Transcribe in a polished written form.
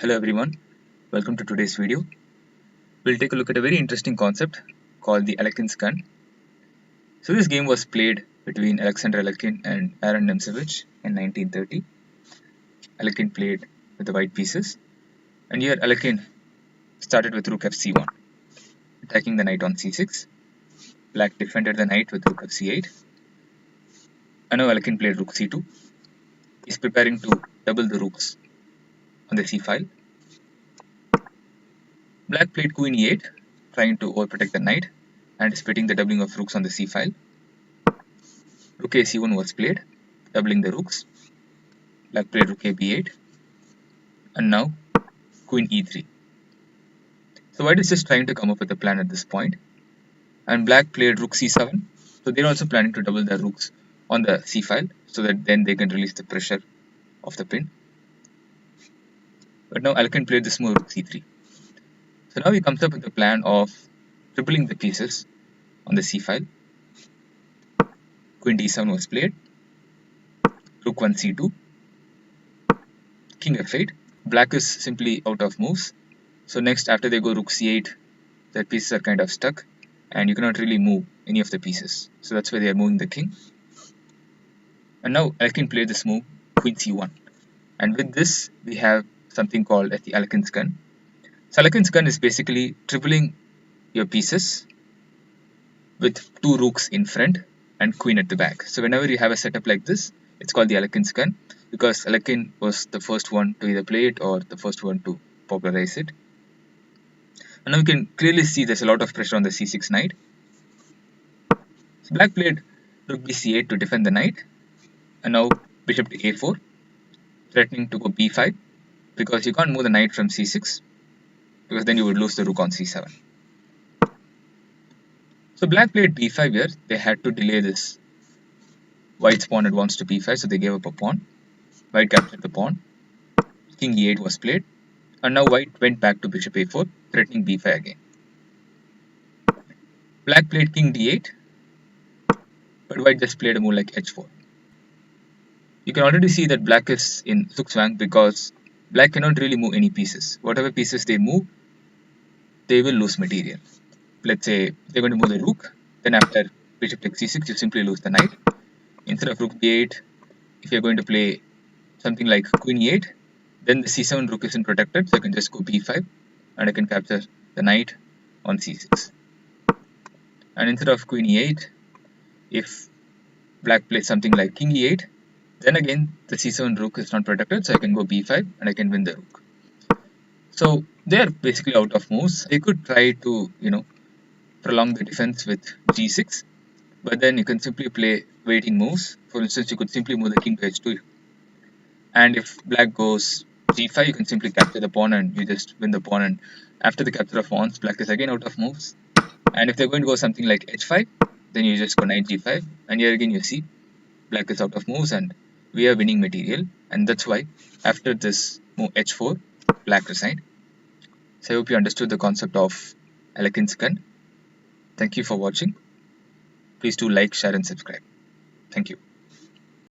Hello everyone, welcome to today's video. We'll take a look at a very interesting concept called the Alekhine gun. So this game was played between Alexander Alekhine and Aaron Nemcevich in 1930. Alekhine played with the white pieces, and here Alekhine started with rook fc1, attacking the knight on c6. Black defended the knight with rook fc8, and now Alekhine played rook c2. He's preparing to double the rooks on the c file. Black played queen e8, trying to overprotect the knight, anticipating the doubling of rooks on the c file. Rook a c1 was played, doubling the rooks. Black played rook a b8, and now queen e3. So white is just trying to come up with a plan at this point, and black played rook c7. So they're also planning to double their rooks on the c file, so that then they can release the pressure of the pin. But now Alekhine played this move rook c3. So now he comes up with a plan of tripling the pieces on the c file. Queen d7 was played, rook 1 c2, king f8. Black is simply out of moves. So next, after they go rook c8, the pieces are kind of stuck, and you cannot really move any of the pieces. So that's why they are moving the king. And now Alekhine played this move, queen c1. And with this, we have something called as the Alekhine gun. So Alekhine's gun is basically tripling your pieces with two rooks in front and queen at the back. So whenever you have a setup like this, it's called the Alekhine gun, because Alekhine was the first one to either play it or the first one to popularize it. And now you can clearly see there's a lot of pressure on the c6 knight. So black played rook bc8 to defend the knight, and now bishop to a4, threatening to go b5, because you can't move the knight from c6, because then you would lose the rook on c7. So black played b5 here. They had to delay this white's pawn advanced to b5, so they gave up a pawn. White captured the pawn. King e8 was played, and now white went back to bishop a4, threatening b5 again. Black played king d8, but white just played a move like h4. You can already see that black is in zugzwang because black cannot really move any pieces. Whatever pieces they move, they will lose material. Let's say they're going to move the rook, then after bishop takes c6, you simply lose the knight. Instead of rook b8, if you're going to play something like queen e8, then the c7 rook isn't protected, so I can just go b5, and I can capture the knight on c6. And instead of queen e8, if black plays something like king e8, then again the c7 rook is not protected, so I can go b5 and I can win the rook. So they are basically out of moves. They could try to, prolong the defense with g6, but then you can simply play waiting moves. For instance, you could simply move the king to h2, and if black goes g5, you can simply capture the pawn and you just win the pawn. And after the capture of pawns, black is again out of moves. And if they're going to go something like h5, then you just go knight g5, and here again you see black is out of moves and we are winning material. And that's why after this move h4, black resigned. So I hope you understood the concept of Alekhine's gun. Thank you for watching. Please do like, share and subscribe. Thank you.